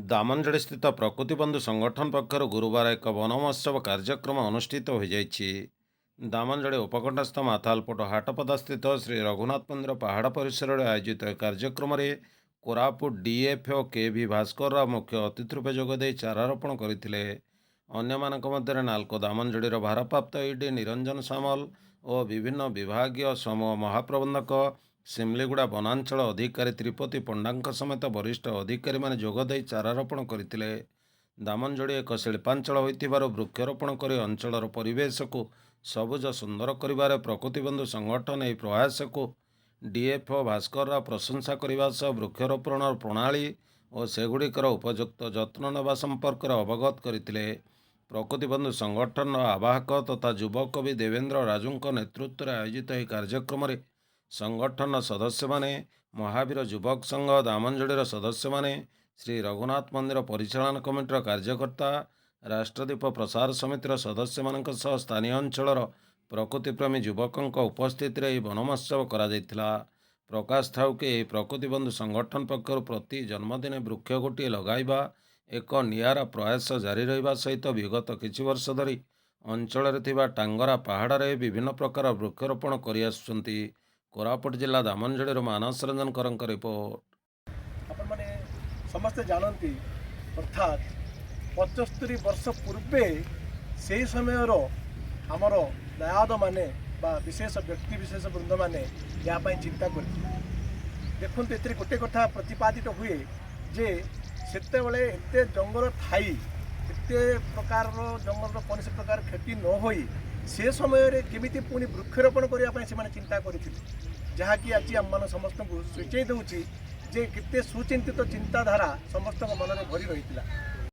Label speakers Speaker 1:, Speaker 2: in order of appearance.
Speaker 1: दामनजड़ी स्थित प्रकृति बंधु संगठन पक्षर गुरुवार एक वन महोत्सव कार्यक्रम अनुष्ठित हो जाइछि। दामनजड़ी उपकंठस्थ माथालपोट हाटपदा स्थित श्री रघुनाथ मंदिर पहाड़ परिसर में आयोजित कार्यक्रम में कोरापुट डीएफओ के भी भास्कर राव मुख्य अतिथि रूपे जोगदे चारारोपण करते। अन्यମାନଙ୍କ ମଧ୍ୟରେ ନାଲ୍କୋ ଦାମନଯୋଡ଼ିର ଭାରପ୍ରାପ୍ତ ଇଡି ନିରଞ୍ଜନ ସାମଲ ଓ ବିଭିନ୍ନ ବିଭାଗୀୟ ସମୂହ ମହାପ୍ରବନ୍ଧକ ସିମଲିଗୁଡ଼ା ବନାଞ୍ଚଳ ଅଧିକାରୀ ତ୍ରିପତି ପଣ୍ଡାଙ୍କ ସମେତ ବରିଷ୍ଠ ଅଧିକାରୀମାନେ ଯୋଗଦେଇ ଚାରାରୋପଣ କରିଥିଲେ। ଦାମନଯୋଡ଼ି ଏକ ଶିଳ୍ପାଞ୍ଚଳ ହୋଇଥିବାରୁ ବୃକ୍ଷରୋପଣ କରି ଅଞ୍ଚଳର ପରିବେଶକୁ ସବୁଜ ସୁନ୍ଦର କରିବାରେ ପ୍ରକୃତିବନ୍ଧୁ ସଂଗଠନ ଏହି ପ୍ରୟାସକୁ ଡିଏଫ୍ଓ ଭାସ୍କର ରାଓ ପ୍ରଶଂସା କରିବା ସହ ବୃକ୍ଷରୋପଣର ପ୍ରଣାଳୀ ଓ ସେଗୁଡ଼ିକର ଉପଯୁକ୍ତ ଯତ୍ନ ନେବା ସମ୍ପର୍କରେ ଅବଗତ କରିଥିଲେ। ପ୍ରକୃତିବନ୍ଧୁ ସଂଗଠନର ଆବାହକ ତଥା ଯୁବକବି ଦେବେନ୍ଦ୍ର ରାଜୁଙ୍କ ନେତୃତ୍ୱରେ ଆୟୋଜିତ ଏହି କାର୍ଯ୍ୟକ୍ରମରେ ସଂଗଠନର ସଦସ୍ୟମାନେ, ମହାବୀର ଯୁବକ ସଂଘ ଦାମନଯୋଡ଼ିର ସଦସ୍ୟମାନେ, ଶ୍ରୀ ରଘୁନାଥ ମନ୍ଦିର ପରିଚାଳନା କମିଟିର କାର୍ଯ୍ୟକର୍ତ୍ତା, ରାଷ୍ଟ୍ରଦୀପ ପ୍ରସାର ସମିତିର ସଦସ୍ୟମାନଙ୍କ ସହ ସ୍ଥାନୀୟ ଅଞ୍ଚଳର ପ୍ରକୃତିପ୍ରେମୀ ଯୁବକଙ୍କ ଉପସ୍ଥିତିରେ ଏହି ବନ ମହୋତ୍ସବ କରାଯାଇଥିଲା। ପ୍ରକାଶ ଥାଉ କି ଏହି ପ୍ରକୃତିବନ୍ଧୁ ସଂଗଠନ ପକ୍ଷରୁ ପ୍ରତି ଜନ୍ମଦିନେ ବୃକ୍ଷ ଗୋଟିଏ ଲଗାଇବା ଏକ ନିଆରା ପ୍ରୟାସ ଜାରି ରହିବା ସହିତ ବିଗତ କିଛି ବର୍ଷ ଧରି ଅଞ୍ଚଳରେ ଥିବା ଟାଙ୍ଗରା ପାହାଡ଼ରେ ବିଭିନ୍ନ ପ୍ରକାର ବୃକ୍ଷରୋପଣ କରିଆସୁଛନ୍ତି। କୋରାପୁଟ ଜିଲ୍ଲା ଦାମନଯୋଡ଼ିରୁ ମାନସ ରଞ୍ଜନ କରଙ୍କ ରିପୋର୍ଟ।
Speaker 2: आपने समस्ते जानती अर्थात 75 वर्ष पूर्वे से समय आमर न्यायाद माने विशेष व्यक्ति विशेष वृंद मैंने यहाँ चिंता कर देखते ए गोटे कथा प्रतिपादित हुए जे सेते बड़े एते जंगल थाई एते प्रकार जंगल कौन से प्रकार क्षति न होई से समय केमिति पुणी वृक्षरोपण करने से चिंता करते जहाँकि आज आम मान समस्त को सूचई दूँ जे केते सुचिंतित चिंताधारा समस्त मन में भरी रही।